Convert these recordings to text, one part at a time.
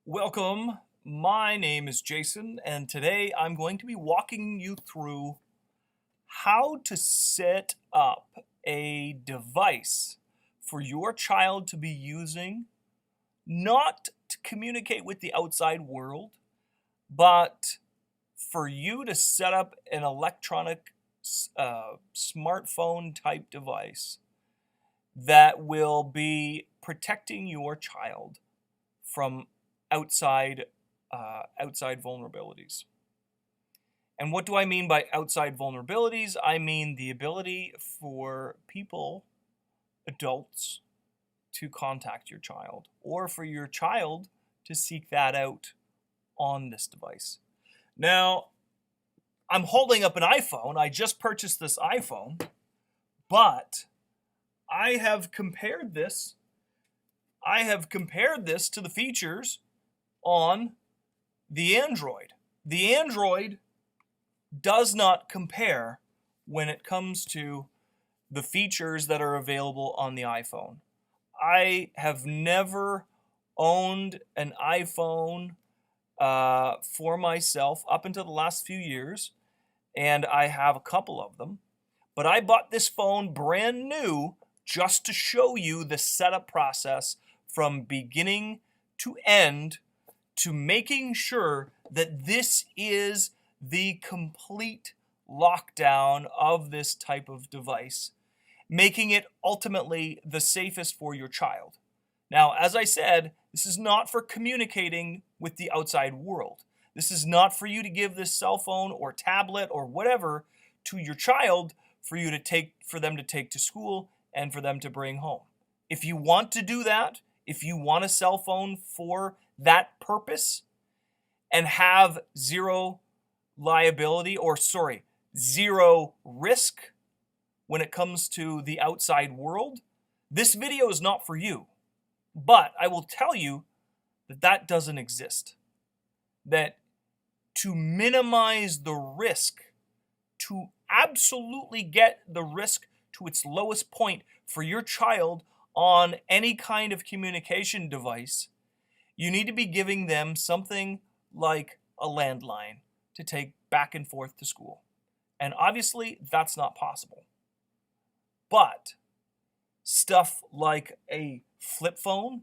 Welcome. My name is Jason, and today I'm going to be walking you through how to set up a device for your child to be using, not to communicate with the outside world, but for you to set up an electronic smartphone type device that will be protecting your child from outside vulnerabilities. And what do I mean by outside vulnerabilities? I mean the ability for people, adults, to contact your child, or for your child to seek that out on this device. Now, I'm holding up an iPhone. I just purchased this iPhone, but I have compared this to the features on the Android. The Android does not compare when it comes to the features that are available on the iPhone. I have never owned an iPhone for myself up until the last few years, and I have a couple of them. But I bought this phone brand new just to show you the setup process from beginning to end, to making sure that this is the complete lockdown of this type of device, making it ultimately the safest for your child. Now, as I said, this is not for communicating with the outside world. This is not for you to give this cell phone or tablet or whatever to your child for them to take to school and for them to bring home. If you want to do that, if you want a cell phone for that purpose and have zero risk when it comes to the outside world, this video is not for you. But I will tell you that that doesn't exist. That to minimize the risk, to absolutely get the risk to its lowest point for your child on any kind of communication device, you need to be giving them something like a landline to take back and forth to school. And obviously, that's not possible. But stuff like a flip phone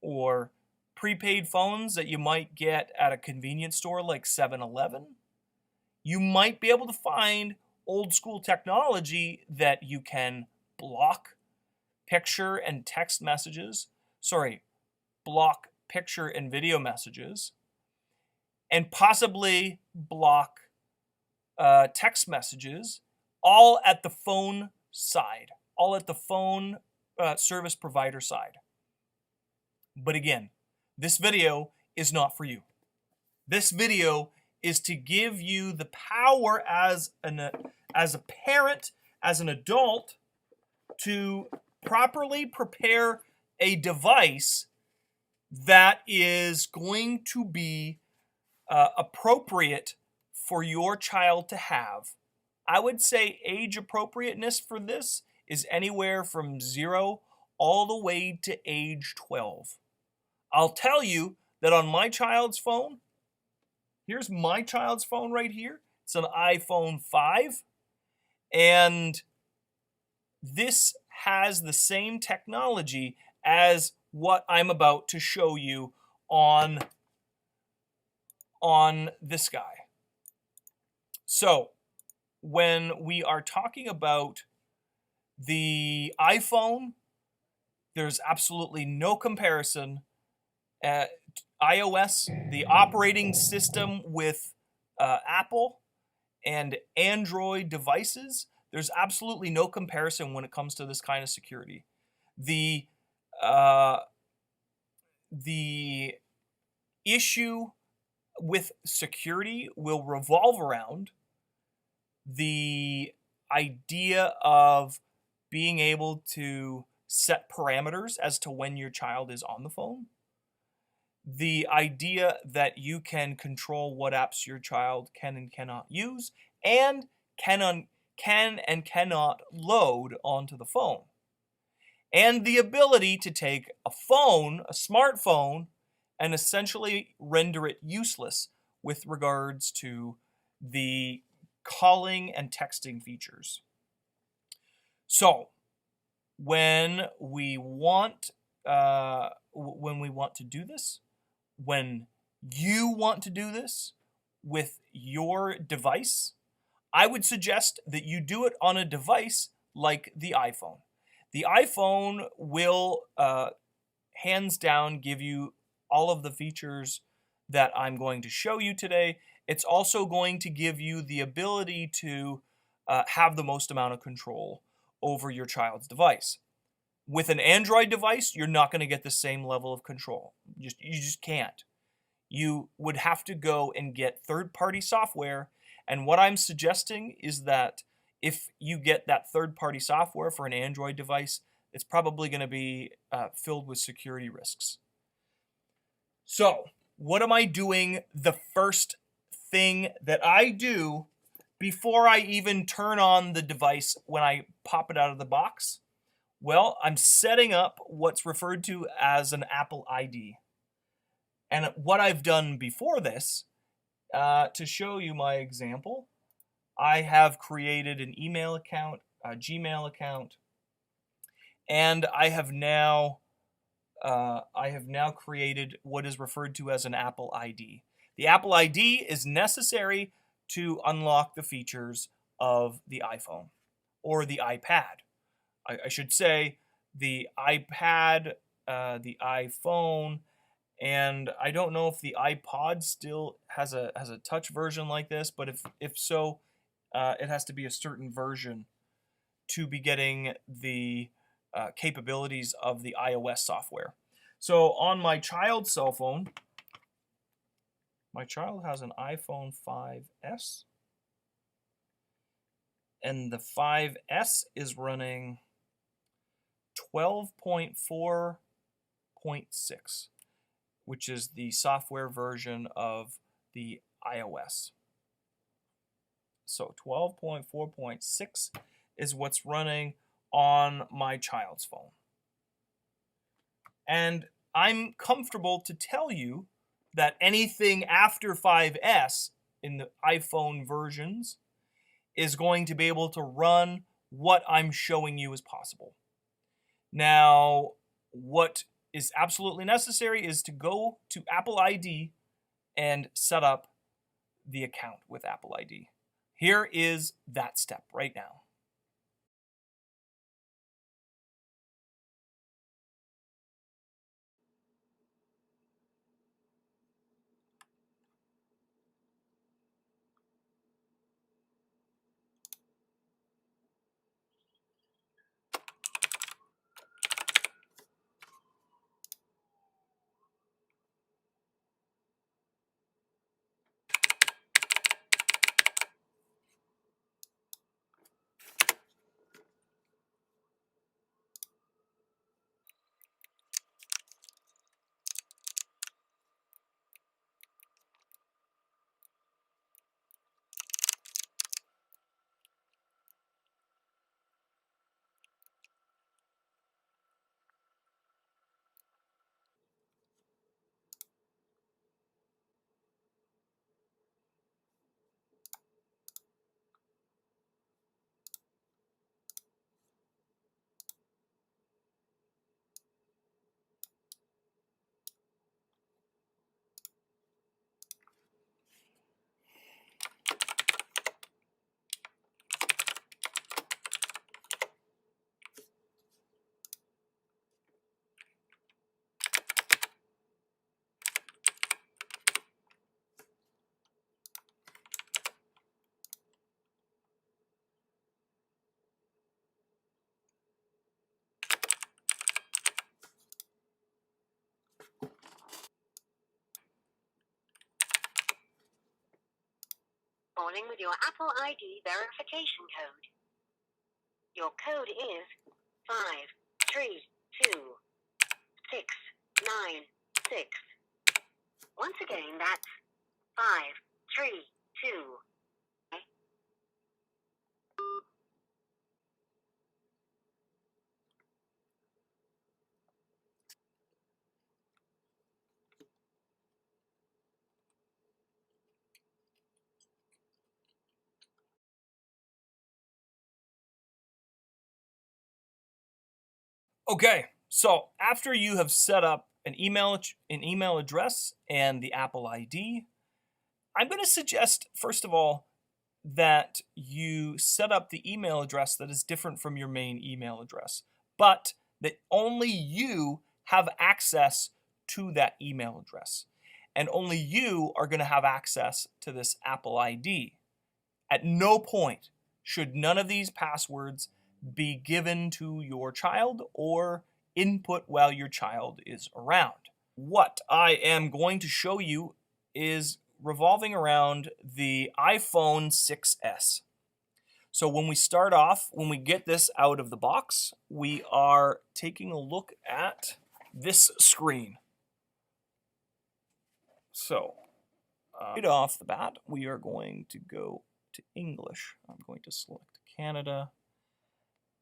or prepaid phones that you might get at a convenience store like 7-Eleven, you might be able to find old school technology that you can block picture and text messages, block picture and video messages, and possibly block text messages, all at the phone side, all at the phone service provider side. But again, this video is not for you. This video is to give you the power as a parent, as an adult, to properly prepare a device that is going to be appropriate for your child to have. I would say age appropriateness for this is anywhere from 0 all the way to age 12. I'll tell you that on my child's phone, here's my child's phone right here. It's an iPhone 5, and this has the same technology as what I'm about to show you on this guy. So when we are talking about the iPhone, there's absolutely no comparison. iOS, the operating system with Apple and Android devices, there's absolutely no comparison when it comes to this kind of security. The issue with security will revolve around the idea of being able to set parameters as to when your child is on the phone. The idea that you can control what apps your child can and cannot use, and can and cannot load onto the phone. And the ability to take a phone, a smartphone, and essentially render it useless with regards to the calling and texting features. So when we want to do this, when you want to do this with your device, I would suggest that you do it on a device like the iPhone. The iPhone will hands down give you all of the features that I'm going to show you today. It's also going to give you the ability to have the most amount of control over your child's device. With an Android device, you're not going to get the same level of control. You just can't. You would have to go and get third-party software, and what I'm suggesting is that if you get that third-party software for an Android device, it's probably going to be filled with security risks. So, what am I doing? The first thing that I do before I even turn on the device when I pop it out of the box? Well, I'm setting up what's referred to as an Apple ID. And what I've done before this, to show you my example, I have created an email account, a Gmail account, and I have now created what is referred to as an Apple ID. The Apple ID is necessary to unlock the features of the iPhone or the iPad. I should say the iPad, the iPhone, and I don't know if the iPod still has a touch version like this, but if so, it has to be a certain version to be getting the capabilities of the iOS software. So on my child's cell phone, my child has an iPhone 5S, and the 5S is running 12.4.6, which is the software version of the iOS. So 12.4.6 is what's running on my child's phone. And I'm comfortable to tell you that anything after 5S in the iPhone versions is going to be able to run what I'm showing you as possible. Now, what is absolutely necessary is to go to Apple ID and set up the account with Apple ID. Here is that step right now. Calling with your Apple ID verification code. Your code is 532-696. Once again, that's 532. Okay, so after you have set up an email address and the Apple ID, I'm going to suggest, first of all, that you set up the email address that is different from your main email address, but that only you have access to that email address. And only you are going to have access to this Apple ID. At no point should none of these passwords be given to your child or input while your child is around. What I am going to show you is revolving around the iPhone 6s. So when we start off, when we get this out of the box, we are taking a look at this screen. So right off the bat, we are going to go to English. I'm going to select Canada,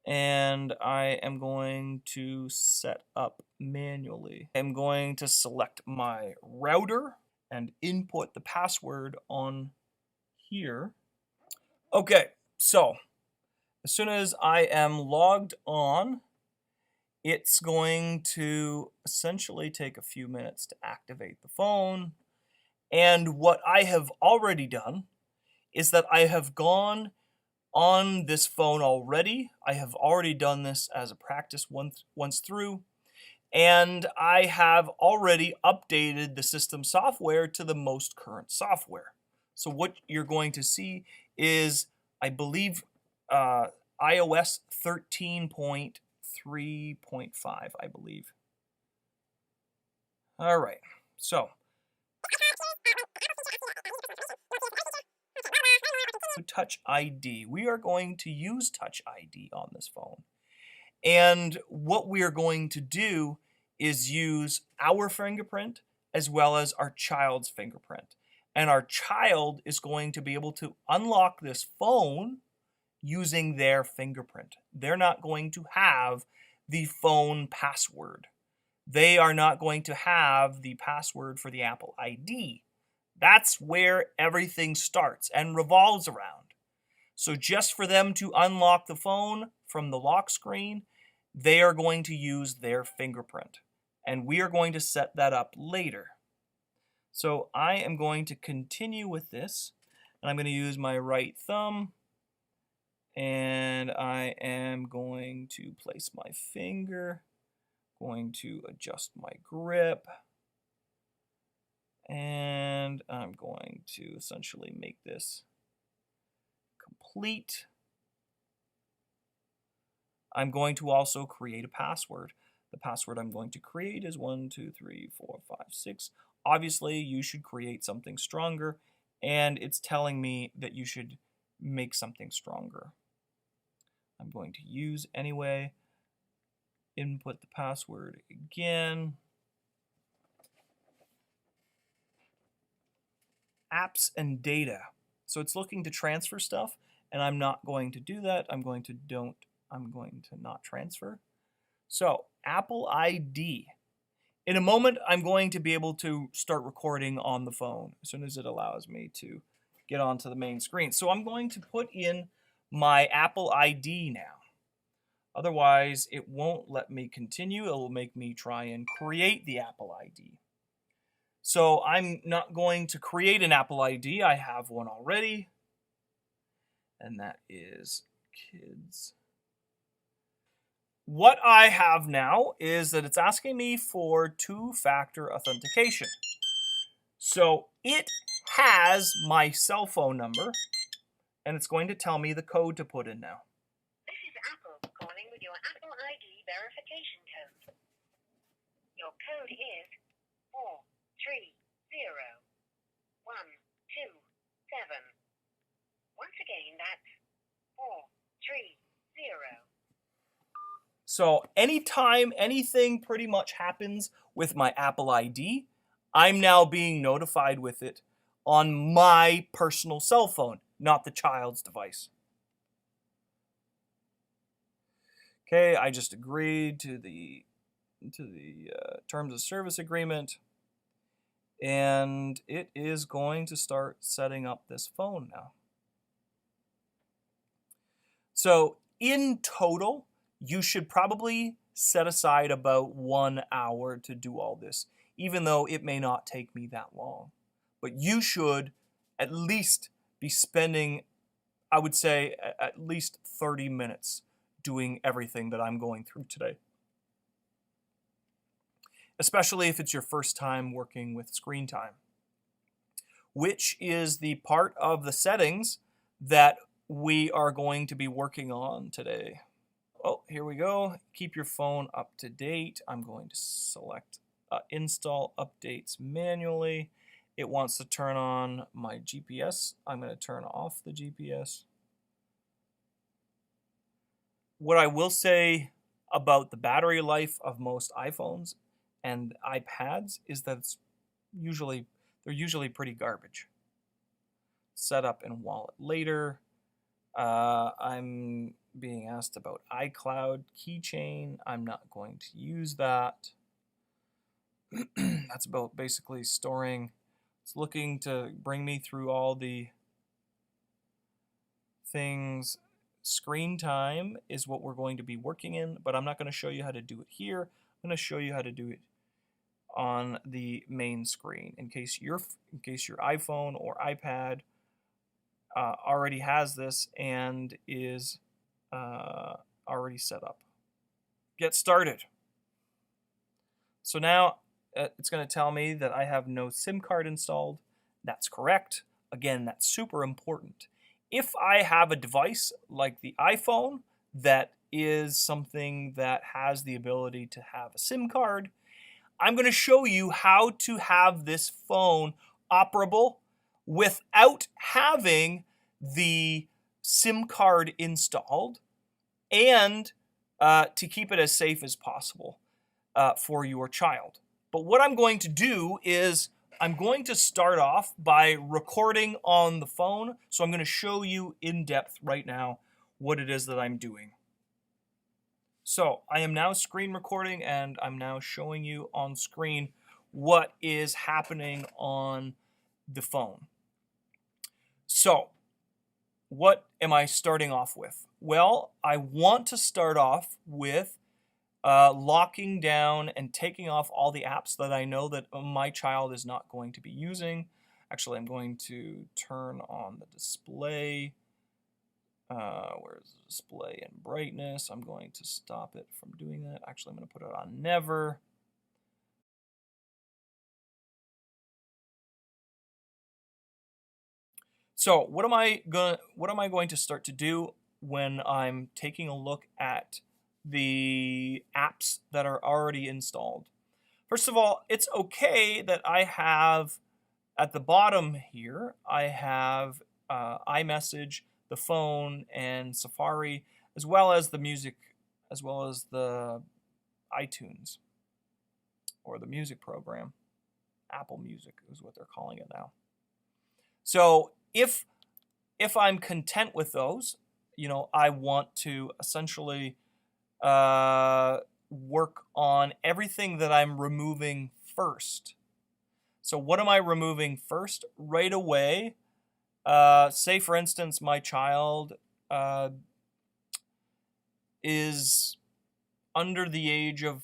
and I am going to set up manually. I'm going to select my router and input the password on here. Okay, so as soon as I am logged on, it's going to essentially take a few minutes to activate the phone. And what I have already done is that I have gone on this phone already. I have already done this as a practice once through, and I have already updated the system software to the most current software. So what you're going to see is, I believe, iOS 13.3.5, I believe. All right, so Touch ID. We are going to use Touch ID on this phone. And what we are going to do is use our fingerprint as well as our child's fingerprint. And our child is going to be able to unlock this phone using their fingerprint. They're not going to have the phone password. They are not going to have the password for the Apple ID. That's where everything starts and revolves around. So just for them to unlock the phone from the lock screen, they are going to use their fingerprint. And we are going to set that up later. So I am going to continue with this. And I'm going to use my right thumb. And I am going to place my finger. Going to adjust my grip. And I'm going to essentially make this complete. I'm going to also create a password. The password I'm going to create is 1, 2, 3, 4, 5, 6. Obviously, you should create something stronger, and it's telling me that you should make something stronger. I'm going to use anyway. Input the password again. Apps and data. So it's looking to transfer stuff, and I'm not going to do that. I'm going to not transfer. So Apple ID. In a moment, I'm going to be able to start recording on the phone as soon as it allows me to get onto the main screen. So I'm going to put in my Apple ID now. Otherwise, it won't let me continue. It will make me try and create the Apple ID. So I'm not going to create an Apple ID. I have one already. And that is kids. What I have now is that it's asking me for two-factor authentication. So it has my cell phone number, and it's going to tell me the code to put in now. This is Apple calling with your Apple ID verification code. Your code is 430-127. Once again, that's 430. So anytime anything pretty much happens with my Apple ID, I'm now being notified with it on my personal cell phone, not the child's device. Okay, I just agreed to the terms of service agreement, and it is going to start setting up this phone now. So in total, you should probably set aside about 1 hour to do all this, even though it may not take me that long. But you should at least be spending, I would say, at least 30 minutes doing everything that I'm going through today. Especially if it's your first time working with screen time, which is the part of the settings that we are going to be working on today. Oh, here we go. Keep your phone up to date. I'm going to select install updates manually. It wants to turn on my GPS. I'm going to turn off the GPS. What I will say about the battery life of most iPhones and iPads is that they're usually pretty garbage. Set up in wallet later. I'm being asked about iCloud keychain. I'm not going to use that. That's about basically storing. It's looking to bring me through all the things. Screen time is what we're going to be working in, but I'm not going to show you how to do it here. I'm going to show you how to do it on the main screen in case your iPhone or iPad already has this and is already set up. Get started. So now it's going to tell me that I have no SIM card installed. That's correct. Again, that's super important. If I have a device like the iPhone that is something that has the ability to have a SIM card, I'm going to show you how to have this phone operable without having the SIM card installed, and to keep it as safe as possible for your child. But what I'm going to do is I'm going to start off by recording on the phone. So I'm going to show you in depth right now what it is that I'm doing. So I am now screen recording, and I'm now showing you on screen what is happening on the phone. So what am I starting off with? Well, I want to start off with locking down and taking off all the apps that I know that my child is not going to be using. Actually, I'm going to turn on the display. Where's the display and brightness? I'm going to stop it from doing that. Actually, I'm going to put it on never. So what am I going to start to do when I'm taking a look at the apps that are already installed? First of all, it's okay that I have at the bottom here, I have iMessage, the phone, and Safari, as well as the music, as well as the iTunes, or the music program. Apple Music is what they're calling it now. So if I'm content with those, I want to essentially work on everything that I'm removing first. So what am I removing first? Right away, say for instance, my child is under the age of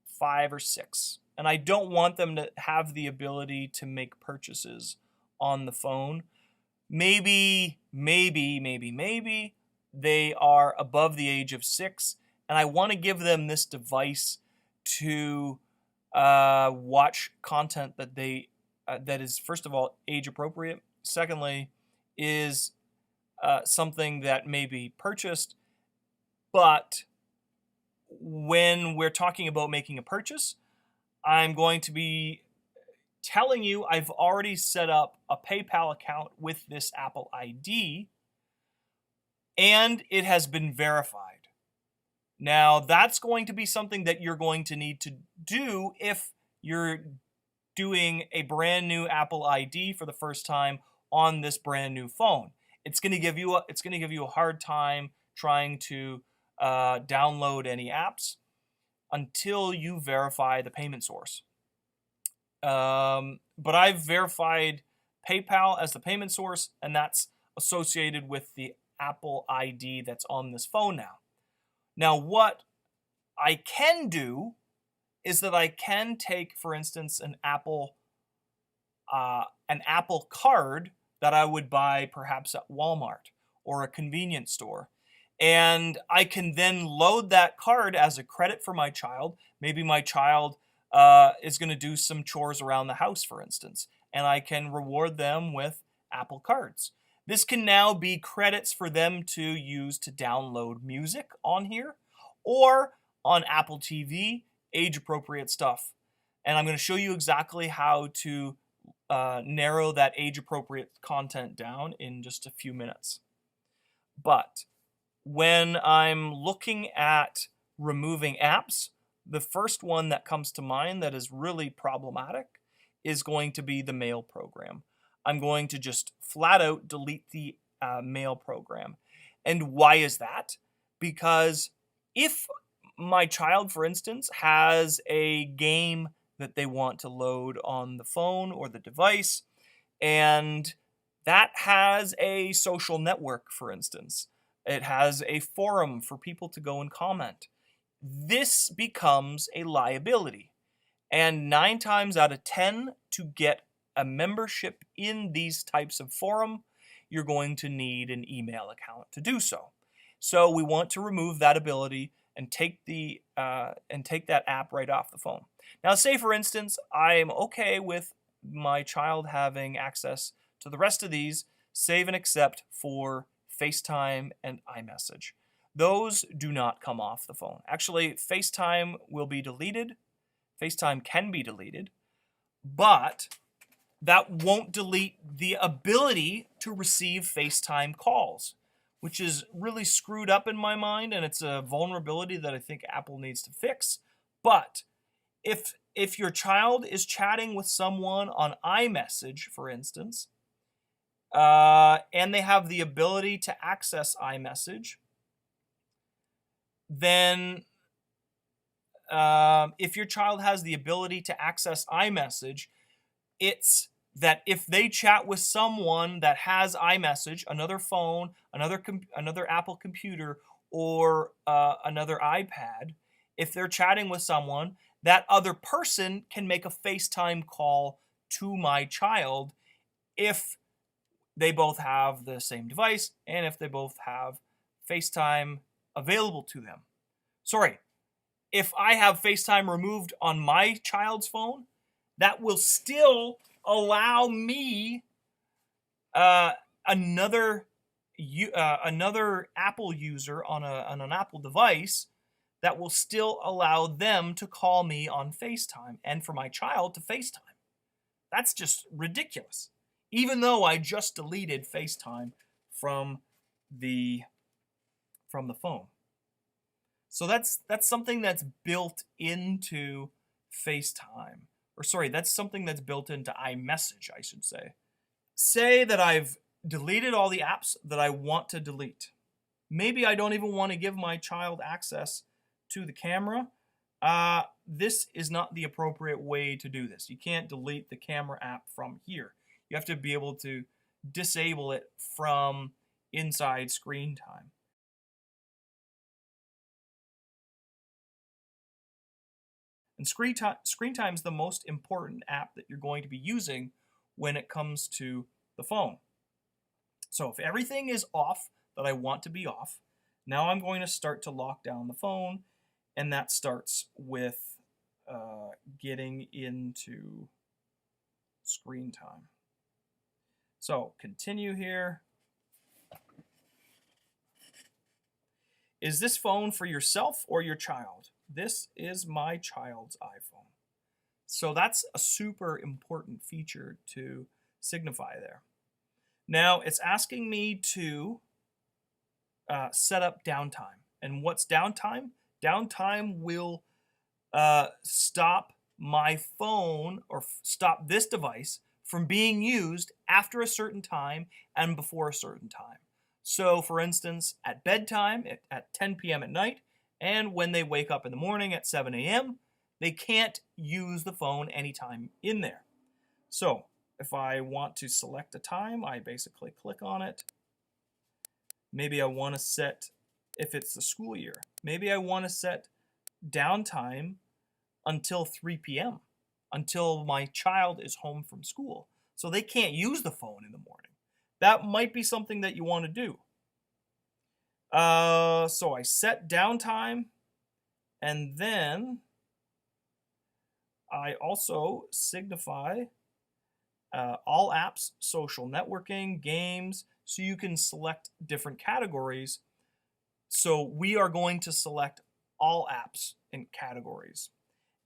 5 or 6, and I don't want them to have the ability to make purchases on the phone. Maybe they are above the age of 6, and I want to give them this device to watch content that that is, first of all, age appropriate. Secondly, is something that may be purchased, but when we're talking about making a purchase, I'm going to be telling you I've already set up a PayPal account with this Apple ID, and it has been verified. Now, that's going to be something that you're going to need to do if you're doing a brand new Apple ID for the first time on this brand new phone. It's going to give you a hard time trying to download any apps until you verify the payment source. But I've verified PayPal as the payment source, and that's associated with the Apple ID that's on this phone now. Now, what I can do is that I can take, for instance, an Apple card that I would buy perhaps at Walmart or a convenience store. And I can then load that card as a credit for my child. Maybe my child is going to do some chores around the house, for instance, and I can reward them with Apple cards. This can now be credits for them to use to download music on here or on Apple TV, age-appropriate stuff. And I'm going to show you exactly how to narrow that age-appropriate content down in just a few minutes. But when I'm looking at removing apps, the first one that comes to mind that is really problematic is going to be the mail program. I'm going to just flat out delete the mail program. And why is that? Because if my child, for instance, has a game that they want to load on the phone or the device, and that has a social network, for instance, it has a forum for people to go and comment, this becomes a liability. And 9 times out of 10, to get a membership in these types of forum, you're going to need an email account to do so. So we want to remove that ability and take that app right off the phone. Now, say for instance, I'm okay with my child having access to the rest of these, save and accept for FaceTime and iMessage. Those do not come off the phone. Actually, FaceTime will be deleted. FaceTime can be deleted, but that won't delete the ability to receive FaceTime calls, which is really screwed up in my mind, and it's a vulnerability that I think Apple needs to fix. But if your child is chatting with someone on iMessage, for instance, and they have the ability to access iMessage, then if your child has the ability to access iMessage, it's that if they chat with someone that has iMessage, another phone, another Apple computer, or another iPad, if they're chatting with someone, that other person can make a FaceTime call to my child if they both have the same device and if they both have FaceTime available to them. Sorry, if I have FaceTime removed on my child's phone, that will still allow me another Apple user on an Apple device, that will still allow them to call me on FaceTime and for my child to FaceTime. That's just ridiculous. Even though I just deleted FaceTime from the phone. So that's something that's built into FaceTime. Or sorry, that's something that's built into iMessage, I should say. Say that I've deleted all the apps that I want to delete. Maybe I don't even want to give my child access to the camera. This is not the appropriate way to do this. You can't delete the camera app from here. You have to be able to disable it from inside screen time. And screen time is the most important app that you're going to be using when it comes to the phone. So if everything is off that I want to be off, now I'm going to start to lock down the phone, and that starts with getting into screen time. So continue here. Is this phone for yourself or your child? This is my child's iPhone. So that's a super important feature to signify there. Now it's asking me to set up downtime. And what's downtime? Downtime will stop my phone or stop this device from being used after a certain time and before a certain time. So for instance, at bedtime at 10 p.m. at night, and when they wake up in the morning at 7 a.m., they can't use the phone anytime in there. So if I want to select a time, I basically click on it. Maybe I want to set, if it's the school year, maybe I want to set downtime until 3 p.m., until my child is home from school. So they can't use the phone in the morning. That might be something that you want to do. So I set downtime, and then I also signify all apps, social networking, games, so you can select different categories. So we are going to select all apps in categories.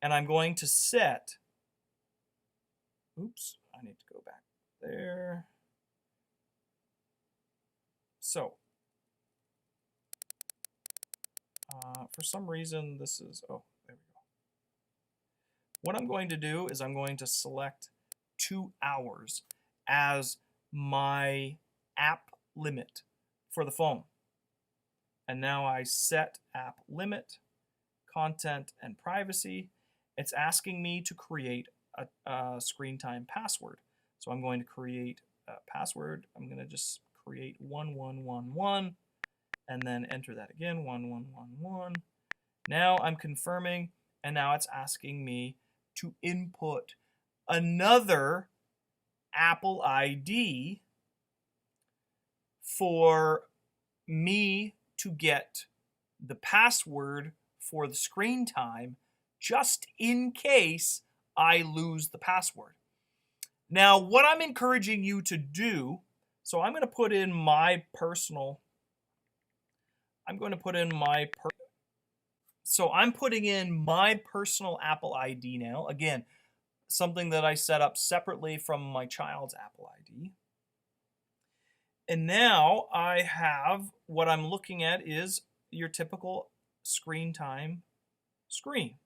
And I'm going to set, oops, I need to go back there. So, for some reason, this is, oh, there we go. What I'm going to do is I'm going to select 2 hours as my app limit for the phone. And now I set app limit, content, and privacy. It's asking me to create a screen time password. So I'm going to create a password. I'm going to just create 1111 and then enter that again, 1111. Now I'm confirming, and now it's asking me to input another Apple ID for me to get the password for the screen time, just in case I lose the password. Now, what I'm encouraging you to do, so I'm going to put in my personal, I'm putting in my personal Apple ID now. Again, something that I set up separately from my child's Apple ID. And now I have, what I'm looking at is your typical screen time screen.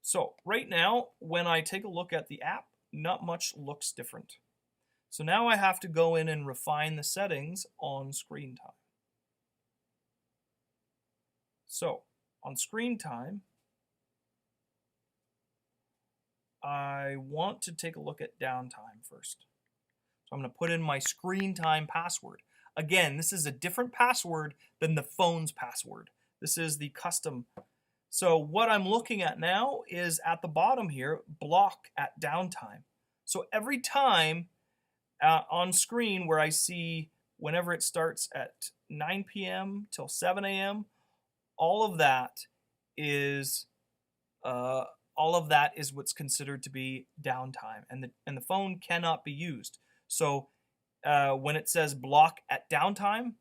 So right now, when I take a look at the app, not much looks different. So now I have to go in and refine the settings on screen time. So on screen time, I want to take a look at downtime first. So I'm going to put in my screen time password. Again, this is a different password than the phone's password. This is the custom. So what I'm looking at now is at the bottom here, block at downtime. So every time on screen where I see whenever it starts at 9 p.m. till 7 a.m., all of that is what's considered to be downtime, and the phone cannot be used. So when it says block at downtime,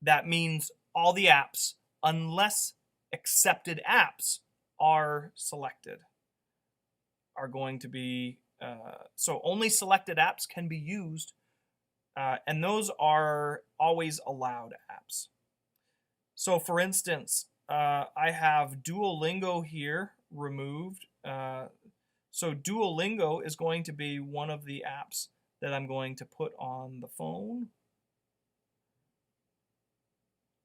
that means all the apps, unless accepted apps are selected, are going to be, so only selected apps can be used, and those are always allowed apps. So for instance, I have Duolingo here removed. So Duolingo is going to be one of the apps that I'm going to put on the phone.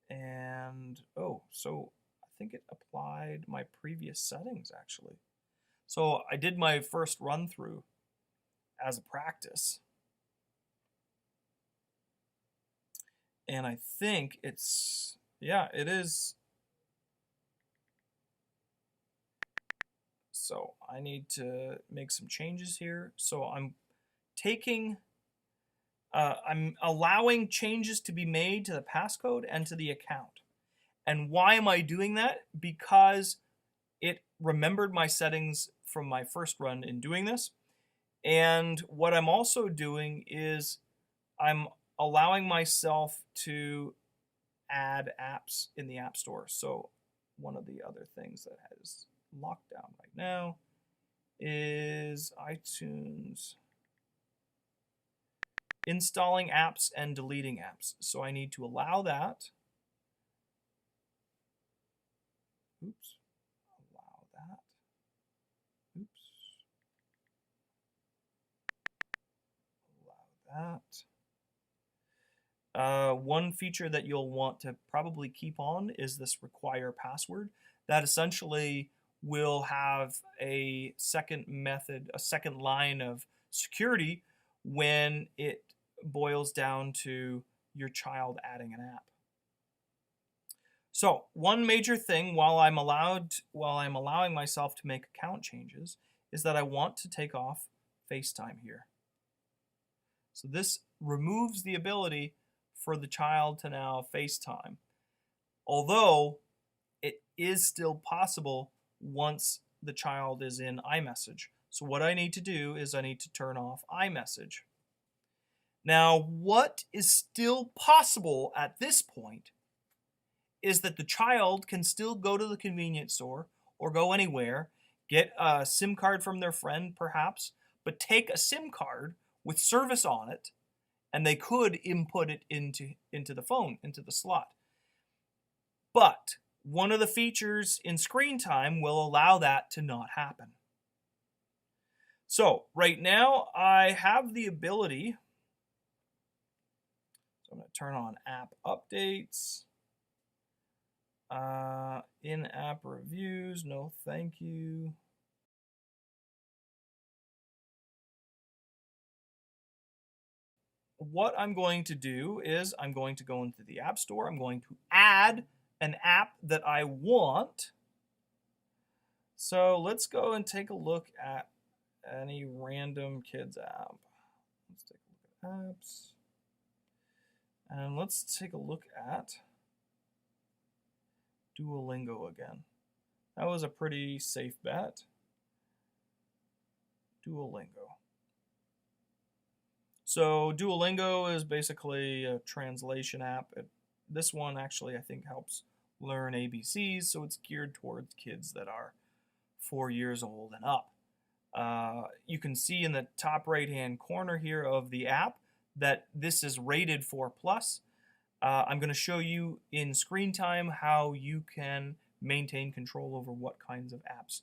And, oh, so I think it applied my previous settings actually. So I did my first run through as a practice. And I think it's, yeah, it is. So I need to make some changes here. So I'm allowing changes to be made to the passcode and to the account. And why am I doing that? Because it remembered my settings from my first run in doing this. And what I'm also doing is I'm allowing myself to add apps in the App Store. So one of the other things that has locked down right now is iTunes. Installing apps and deleting apps. So I need to allow that. Oops. Allow that. Oops. Allow that. One feature that you'll want to probably keep on is this require password. That essentially will have a second method, a second line of security when it boils down to your child adding an app. So one major thing while I'm allowing myself to make account changes is that I want to take off FaceTime here. So this removes the ability for the child to now FaceTime. Although it is still possible once the child is in iMessage. So what I need to do is I need to turn off iMessage. Now, what is still possible at this point is that the child can still go to the convenience store or go anywhere, get a SIM card from their friend perhaps, but take a SIM card with service on it, and they could input it into the phone, into the slot. But one of the features in screen time will allow that to not happen. So right now I have the ability, so I'm going to turn on app updates, in-app reviews, no thank you. What I'm going to do is I'm going to go into the App Store. I'm going to add an app that I want. So let's go and take a look at any random kids app. Let's take a look at apps. And let's take a look at Duolingo again. That was a pretty safe bet. Duolingo. So Duolingo is basically a translation app. This one actually I think helps learn ABCs, so it's geared towards kids that are 4 years old and up. You can see in the top right hand corner here of the app that this is rated 4+. I'm going to show you in screen time how you can maintain control over what kinds of apps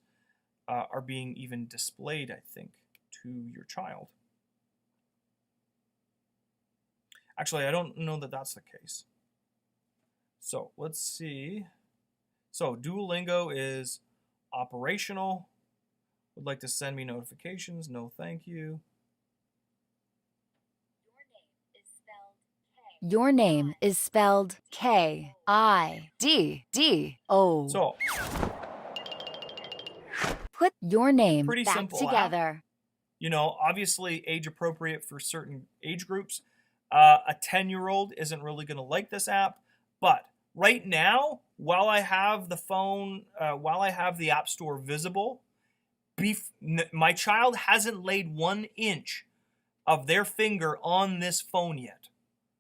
are being even displayed, I think, to your child. Actually, I don't know that that's the case. So let's see. So Duolingo is operational. Would like to send me notifications. No, thank you. Your name is spelled K-I-D-D-O. So Put your name pretty back simple together. you know, obviously age appropriate for certain age groups. A 10-year-old isn't really going to like this app, but right now, while I have the phone, while I have the App Store visible, my child hasn't laid 1 inch of their finger on this phone yet.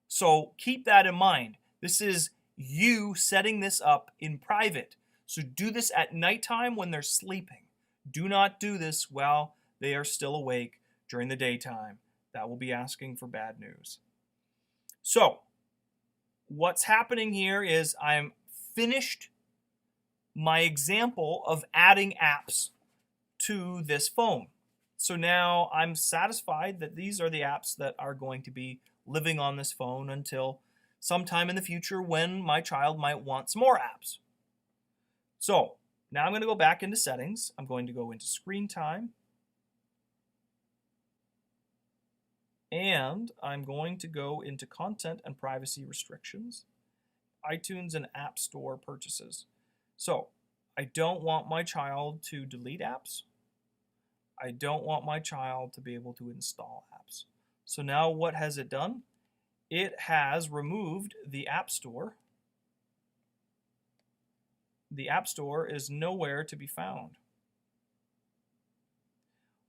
So keep that in mind. This is you setting this up in private. So do this at nighttime when they're sleeping. Do not do this while they are still awake during the daytime. That will be asking for bad news. So what's happening here is I'm finished my example of adding apps to this phone. So now I'm satisfied that these are the apps that are going to be living on this phone until sometime in the future when my child might want some more apps. So now I'm going to go back into settings. I'm going to go into screen time. And I'm going to go into content and privacy restrictions, iTunes and App Store purchases. So I don't want my child to delete apps. I don't want my child to be able to install apps. So now what has it done? It has removed the App Store. The App Store is nowhere to be found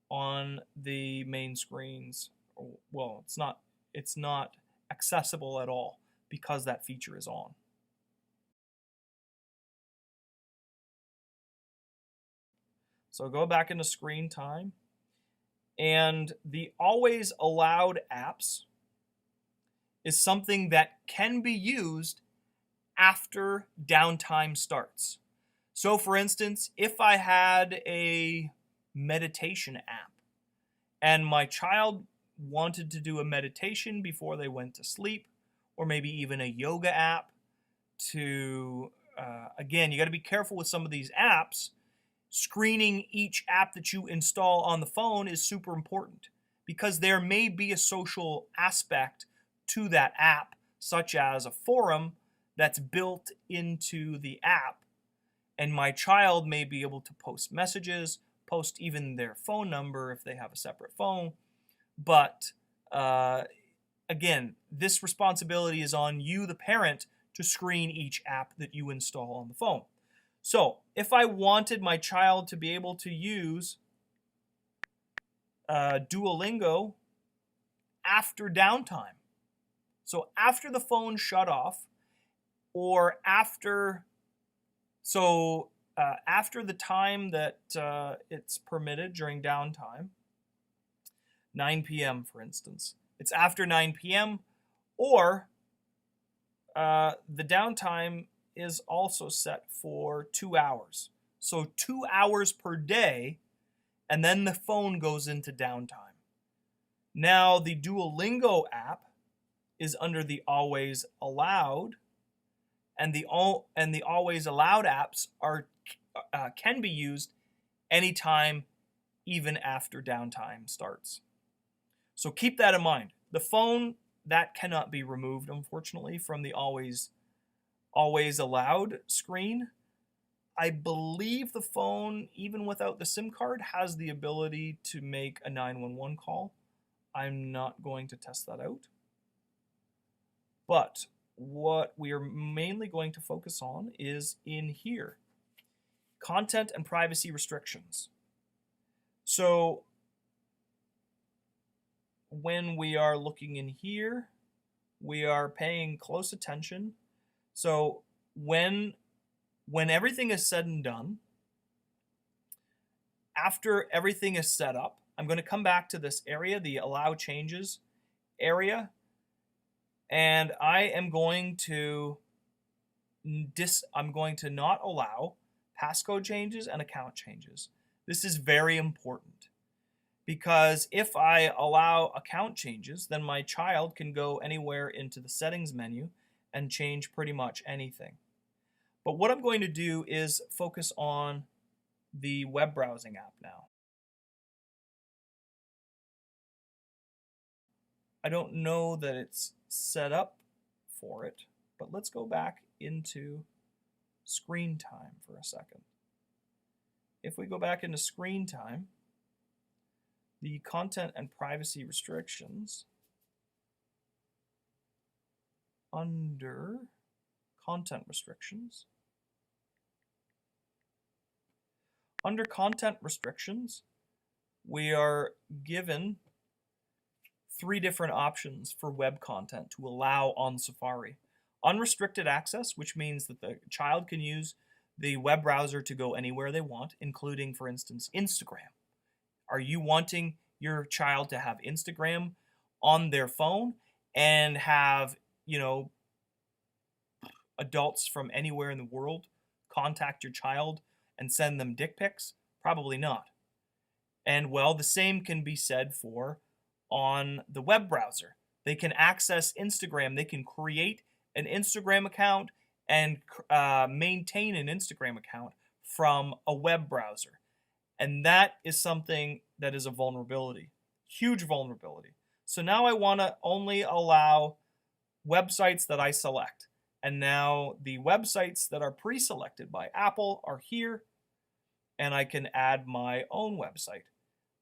on the main screens. Well, it's not accessible at all because that feature is on. So go back into screen time, and the always allowed apps is something that can be used after downtime starts. So for instance, if I had a meditation app and my child wanted to do a meditation before they went to sleep, or maybe even a yoga app to, again, you got to be careful with some of these apps. Screening each app that you install on the phone is super important because there may be a social aspect to that app, such as a forum that's built into the app, and my child may be able to post messages, post even their phone number if they have a separate phone. But again, this responsibility is on you, the parent, to screen each app that you install on the phone. So if I wanted my child to be able to use Duolingo after downtime, so after the phone shut off, or after the time that it's permitted during downtime, 9 p.m. for instance. It's after 9 p.m. or the downtime is also set for 2 hours. So 2 hours per day, and then the phone goes into downtime. Now the Duolingo app is under the always allowed, and the always allowed apps can be used anytime, even after downtime starts. So keep that in mind. The phone, that cannot be removed, unfortunately, from the always allowed screen. I believe the phone, even without the SIM card, has the ability to make a 911 call. I'm not going to test that out. But what we are mainly going to focus on is in here, content and privacy restrictions. So when we are looking in here, we are paying close attention. So when everything is said and done, after everything is set up, I'm going to come back to this area, the allow changes area, and I am going to not allow passcode changes and account changes. This is very important, because if I allow account changes, then my child can go anywhere into the settings menu and change pretty much anything. But what I'm going to do is focus on the web browsing app now. I don't know that it's set up for it, but let's go back into screen time for a second. If we go back into screen time, the content and privacy restrictions, under content restrictions, under content restrictions, we are given 3 different options for web content to allow on Safari. Unrestricted access, which means that the child can use the web browser to go anywhere they want, including, for instance, Instagram. Are you wanting your child to have Instagram on their phone and have, adults from anywhere in the world contact your child and send them dick pics? Probably not. And well, the same can be said for on the web browser. They can access Instagram. They can create an Instagram account and maintain an Instagram account from a web browser. And that is something that is a vulnerability, huge vulnerability. So now I want to only allow websites that I select. And now the websites that are pre-selected by Apple are here, and I can add my own website.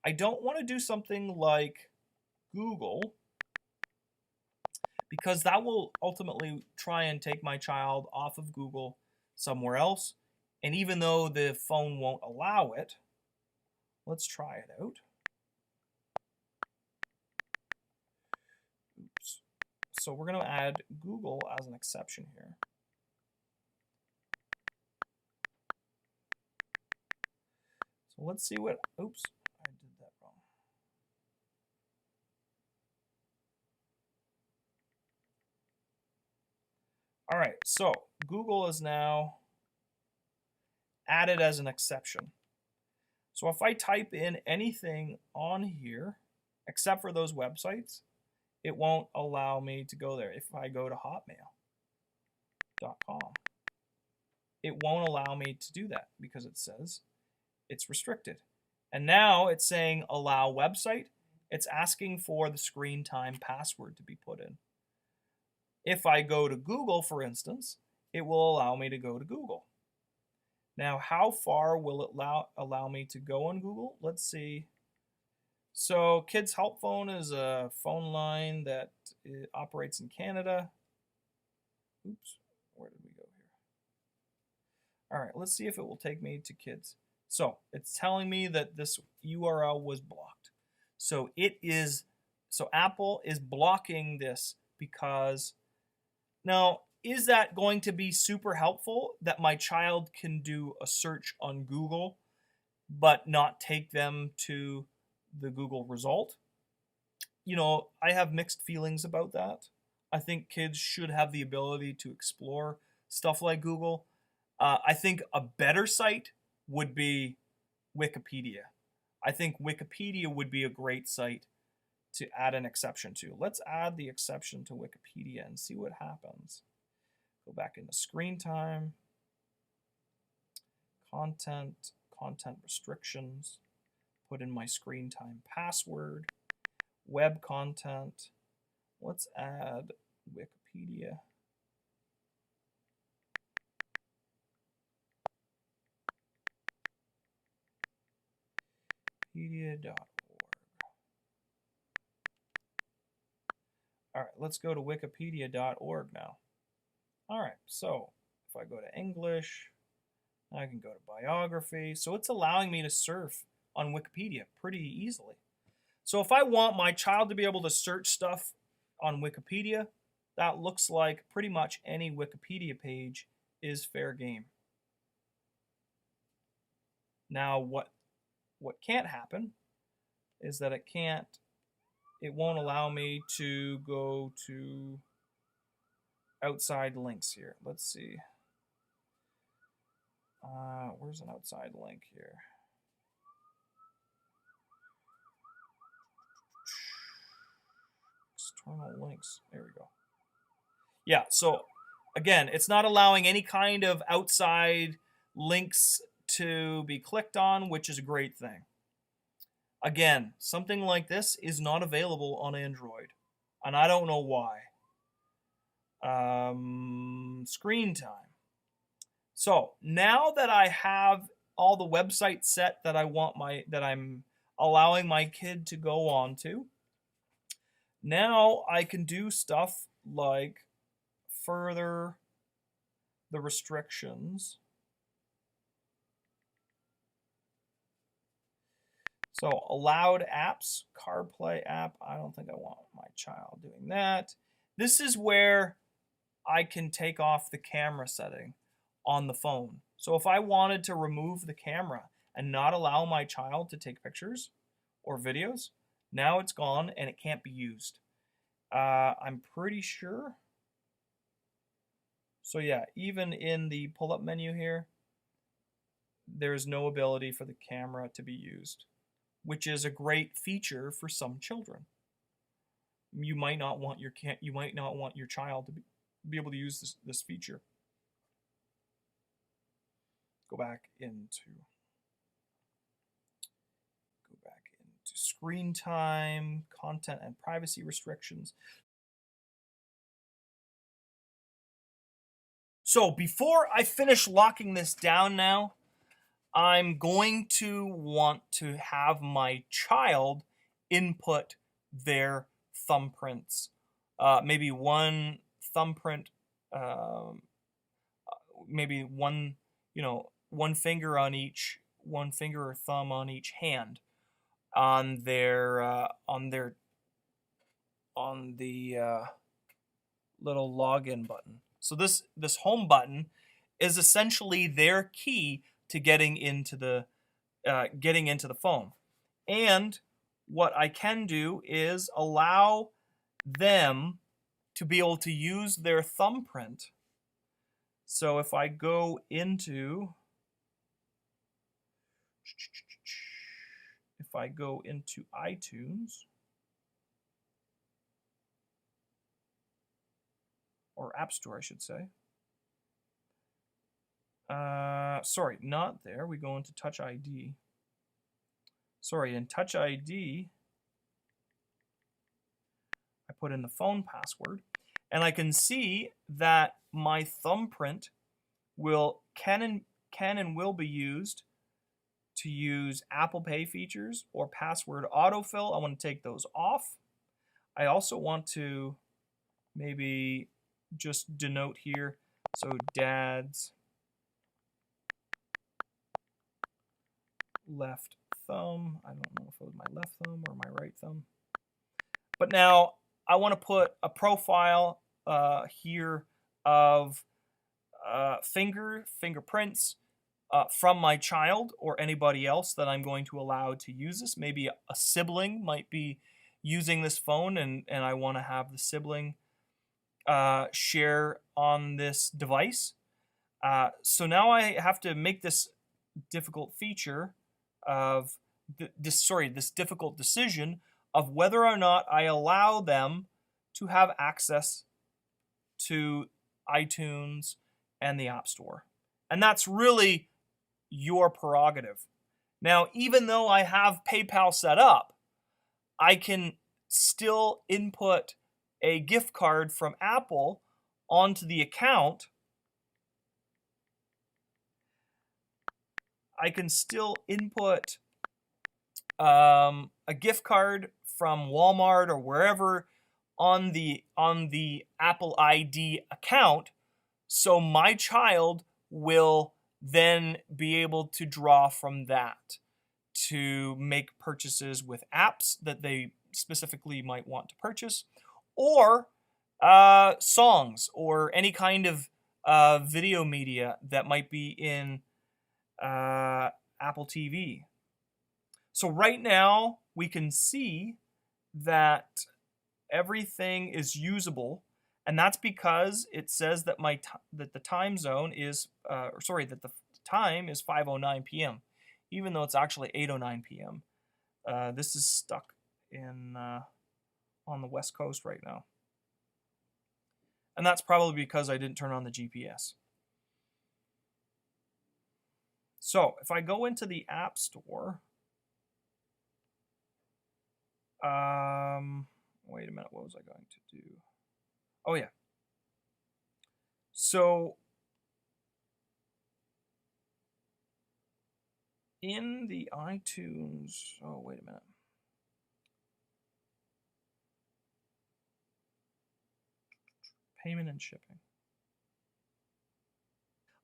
I don't want to do something like Google, because that will ultimately try and take my child off of Google somewhere else. And even though the phone won't allow it, let's try it out. Oops. So we're going to add Google as an exception here. So let's see what, oops, I did that wrong. All right, so Google is now added as an exception. So if I type in anything on here, except for those websites, it won't allow me to go there. If I go to hotmail.com, it won't allow me to do that because it says it's restricted. And now it's saying allow website. It's asking for the screen time password to be put in. If I go to Google, for instance, it will allow me to go to Google. Now, how far will it allow me to go on Google? Let's see. So, Kids Help Phone is a phone line that operates in Canada. Oops, where did we go here? All right, let's see if it will take me to Kids. So, it's telling me that this URL was blocked. So, Apple is blocking this because now, is that going to be super helpful that my child can do a search on Google but not take them to the Google result? You know, I have mixed feelings about that. I think kids should have the ability to explore stuff like Google. I think a better site would be Wikipedia. I think Wikipedia would be a great site to add an exception to. Let's add the exception to Wikipedia and see what happens. Go back into screen time, content restrictions, put in my screen time password, web content. Let's add Wikipedia. Wikipedia.org. All right, let's go to wikipedia.org now. All right, so if I go to English, I can go to biography. So it's allowing me to surf on Wikipedia pretty easily. So if I want my child to be able to search stuff on Wikipedia, that looks like pretty much any Wikipedia page is fair game. Now, what can't happen is that it won't allow me to go to outside links here. Let's see. Where's an outside link here? External links. There we go. Yeah, so again, it's not allowing any kind of outside links to be clicked on, which is a great thing. Again, something like this is not available on Android, and I don't know why. Screen time. So now that I have all the websites set that I'm allowing my kid to go on to, now I can do stuff like further the restrictions. So allowed apps, CarPlay app, I don't think I want my child doing that. This is where I can take off the camera setting on the phone. So if I wanted to remove the camera and not allow my child to take pictures or videos, now it's gone and it can't be used. I'm pretty sure. So yeah, even in the pull-up menu here, there's no ability for the camera to be used, which is a great feature for some children. You might not want your child to be able to use this feature. Go back into screen time, content and privacy restrictions. So before I finish locking this down now, I'm going to want to have my child input their thumbprints. Maybe one thumbprint, maybe one finger or thumb on each hand on the little login button. So this home button is essentially their key to getting into the phone. And what I can do is allow them to be able to use their thumbprint. So if I go into iTunes or App Store, I should say. Sorry, not there. We go into Touch ID. Sorry, in Touch ID, I put in the phone password. And I can see that my thumbprint can and will be used to use Apple Pay features or password autofill. I want to take those off. I also want to maybe just denote here, so dad's left thumb. I don't know if it was my left thumb or my right thumb. But now I want to put a profile here of fingerprints from my child or anybody else that I'm going to allow to use this. Maybe a sibling might be using this phone, and I want to have the sibling share on this device. So now I have to make this difficult feature of this difficult decision of whether or not I allow them to have access to iTunes and the App Store. And that's really your prerogative. Now, even though I have PayPal set up, I can still input a gift card from Apple onto the account. I can still input a gift card from Walmart or wherever on the Apple ID account, so my child will then be able to draw from that to make purchases with apps that they specifically might want to purchase, or songs or any kind of video media that might be in Apple TV. So right now we can see that everything is usable, and that's because it says that that the time zone is that the time is 5:09 p.m. even though it's actually 8:09 p.m. This is stuck in on the West Coast right now, and that's probably because I didn't turn on the GPS. So if I go into the App Store, wait a minute, what was I going to do? Oh yeah. So in the iTunes, oh wait a minute. Payment and shipping.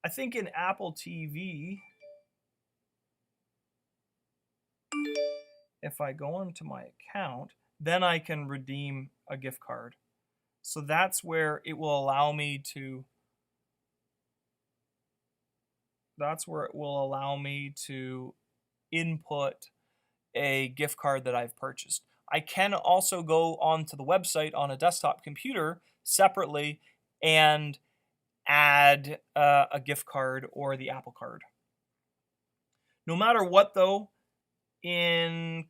I think in Apple TV, if I go into my account, then I can redeem a gift card. So that's where it will allow me to input a gift card that I've purchased. I can also go onto the website on a desktop computer separately and add a gift card or the Apple Card. No matter what though, in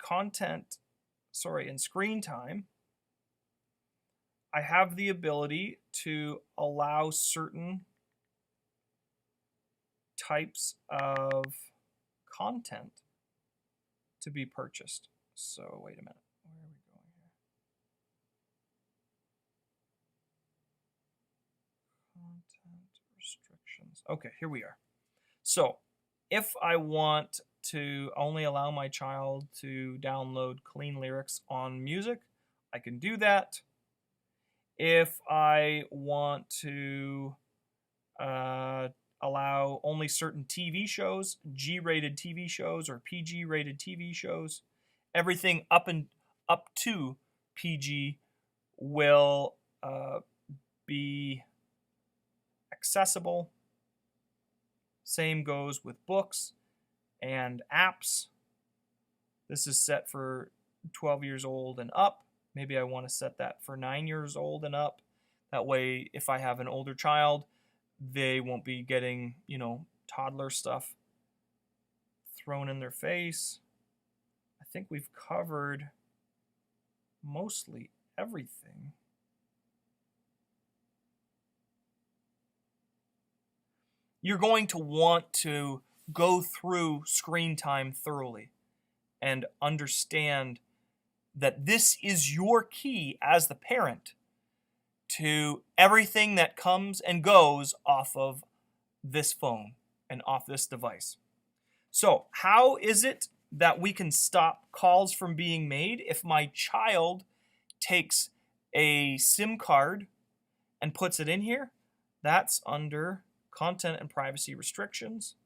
screen time, I have the ability to allow certain types of content to be purchased. So wait a minute, where are we going here? Content restrictions. Okay, here we are. So if I want to only allow my child to download clean lyrics on music, I can do that. If I want to allow only certain TV shows, G-rated TV shows or PG-rated TV shows, everything up to PG will be accessible. Same goes with books and apps. This is set for 12 years old and up. Maybe I want to set that for 9 years old and up. That way, if I have an older child, they won't be getting, toddler stuff thrown in their face. I think we've covered mostly everything. You're going to want to go through screen time thoroughly and understand that this is your key as the parent to everything that comes and goes off of this phone and off this device. So how is it that we can stop calls from being made if my child takes a SIM card and puts it in here? That's under content and privacy restrictions,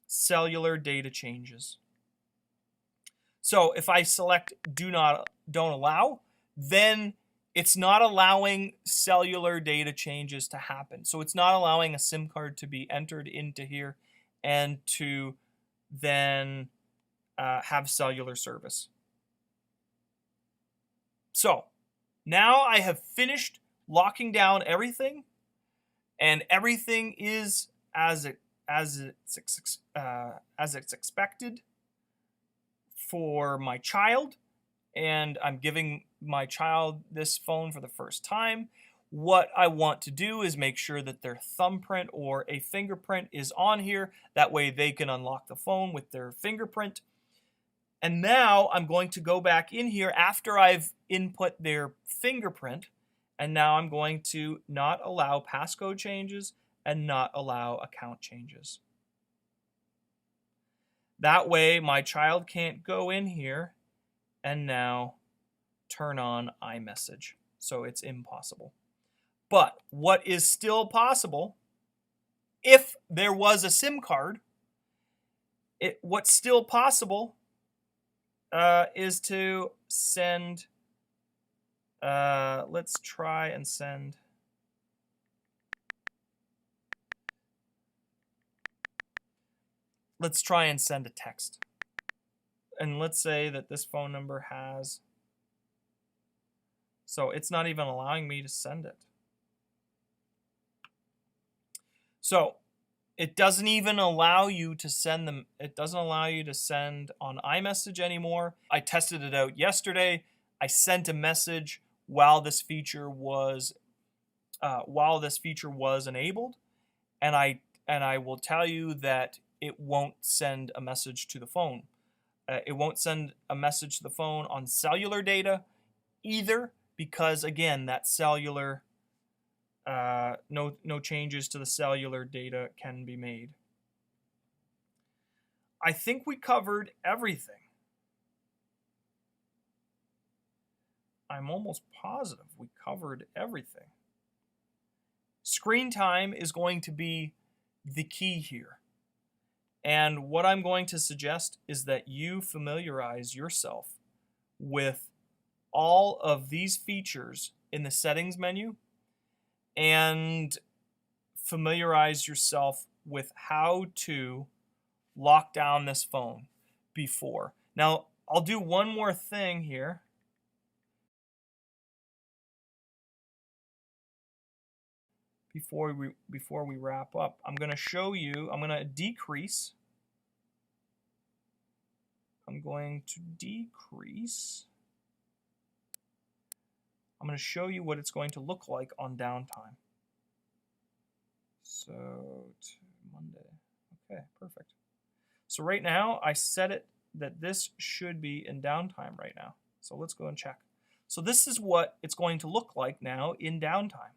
cellular data changes. So if I select don't allow, then it's not allowing cellular data changes to happen. So it's not allowing a SIM card to be entered into here and to then have cellular service. So now I have finished locking down everything, and everything is as it's expected for my child, and I'm giving my child this phone for the first time. What I want to do is make sure that their thumbprint or a fingerprint is on here. That way they can unlock the phone with their fingerprint. And now I'm going to go back in here after I've input their fingerprint, and now I'm going to not allow passcode changes and not allow account changes. That way my child can't go in here and now turn on iMessage. So it's impossible. But what is still possible, if there was a SIM card, what's still possible is to send, let's try and send, a text. And let's say that this phone number has, so it's not even allowing me to send it. So it doesn't even allow you to send them. It doesn't allow you to send on iMessage anymore. I tested it out yesterday. I sent a message while this feature was enabled, and I will tell you that it won't send a message to the phone. It won't send a message to the phone on cellular data either, because again, that cellular no changes to the cellular data can be made. I think we covered everything. I'm almost positive we covered everything. Screen time is going to be the key here. And what I'm going to suggest is that you familiarize yourself with all of these features in the settings menu, and familiarize yourself with how to lock down this phone before. Now, I'll do one more thing here. Before we wrap up, I'm going to show you, I'm going to decrease. I'm going to show you what it's going to look like on downtime. So to Monday. Okay, perfect. So right now I set it that this should be in downtime right now. So let's go and check. So this is what it's going to look like now in downtime.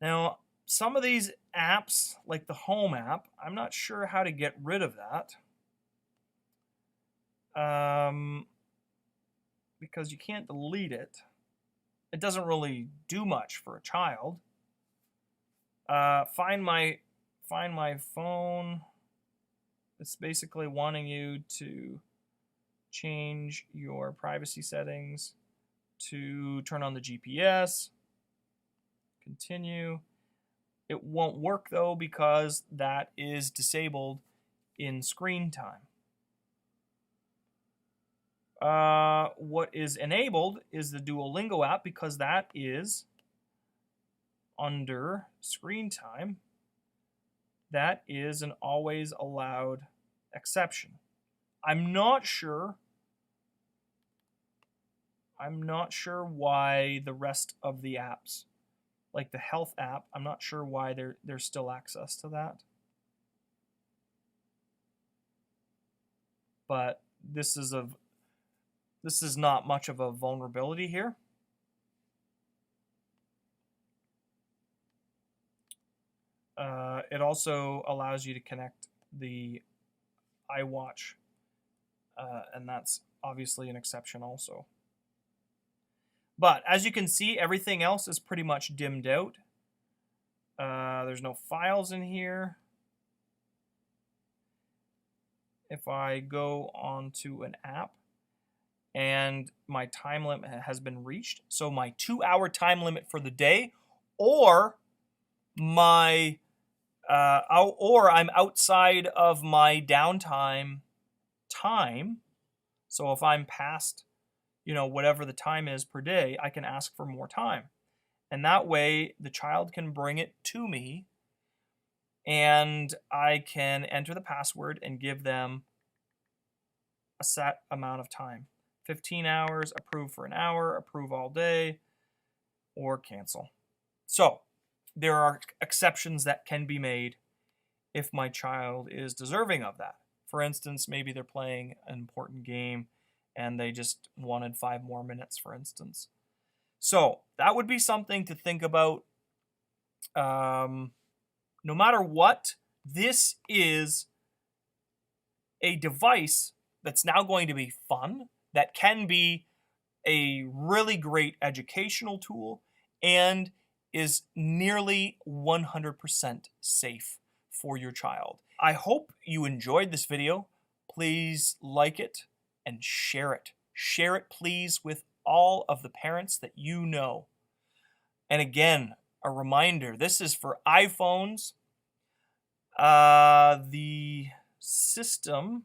Now, some of these apps, like the Home app, I'm not sure how to get rid of that. Because you can't delete it. It doesn't really do much for a child. Find my phone. It's basically wanting you to change your privacy settings to turn on the GPS. Continue. It won't work though because that is disabled in screen time. What is enabled is the Duolingo app, because that is under screen time. That is an always allowed exception. I'm not sure why the rest of the apps, like the health app, I'm not sure why there's still access to that. But this is not much of a vulnerability here. It also allows you to connect the iWatch, and that's obviously an exception also. But as you can see, everything else is pretty much dimmed out. There's no files in here. If I go onto an app and my time limit has been reached, so my 2-hour time limit for the day, or my or I'm outside of my downtime time. So if I'm past, whatever the time is per day, I can ask for more time. And that way the child can bring it to me and I can enter the password and give them a set amount of time. 15 hours, approve for an hour, approve all day, or cancel. So there are exceptions that can be made if my child is deserving of that. For instance, maybe they're playing an important game and they just wanted 5 more minutes, for instance. So that would be something to think about. No matter what, this is a device that's now going to be fun, that can be a really great educational tool, and is nearly 100% safe for your child. I hope you enjoyed this video. Please like it and share it. Share it, please, with all of the parents that you know. And again, a reminder, this is for iPhones. The system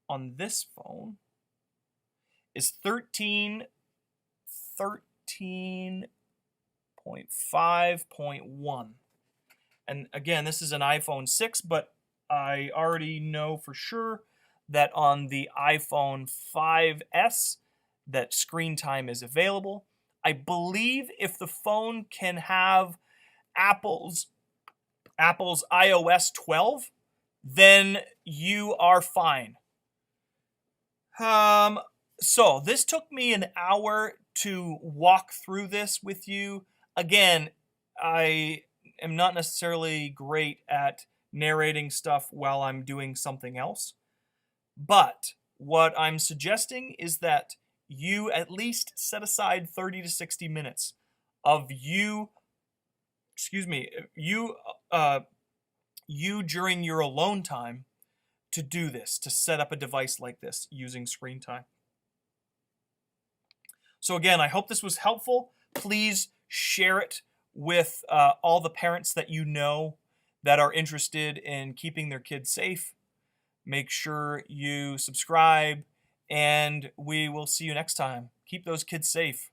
on this phone is 13.5.1. And again, this is an iPhone 6, but I already know for sure that on the iPhone 5S that screen time is available. I believe if the phone can have Apple's iOS 12, then you are fine. So this took me an hour to walk through this with you. Again, I am not necessarily great at narrating stuff while I'm doing something else. But what I'm suggesting is that you at least set aside 30 to 60 minutes of you during your alone time to do this, to set up a device like this using screen time. So again, I hope this was helpful. Please share it with all the parents that you know that are interested in keeping their kids safe. Make sure you subscribe, and we will see you next time. Keep those kids safe.